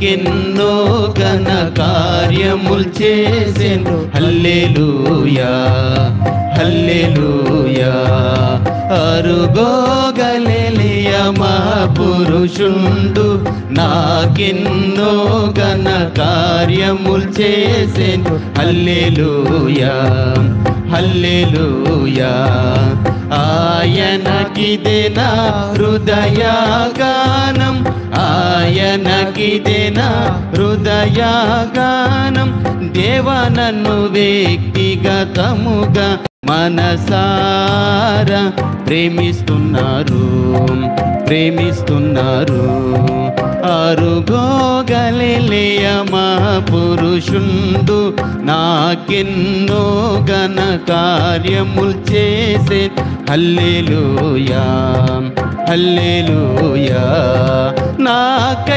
నాకెన్నో ఘన కార్యములు చేసెను. హల్లెలూయా హల్లెలూయా. అరుగో గలిలయ మహాపురుషుండు నాకెన్నో ఘన కార్యములు చేసెను. హల్లెలూయా హల్లెలూయా. ఆయనకిదే నా హృదయగానం, ఆయనకిదే నా హృదయగానం. దేవా నన్ను వ్యక్తిగతముగా మనసారా ప్రేమిస్తున్నారు ప్రేమిస్తున్నారు. అరుగో గలిలయ మహాపురుషుండు నాకెన్నో ఘన కార్యములు చేసే. హల్లెలూయా హల్లెలూయా. నాకై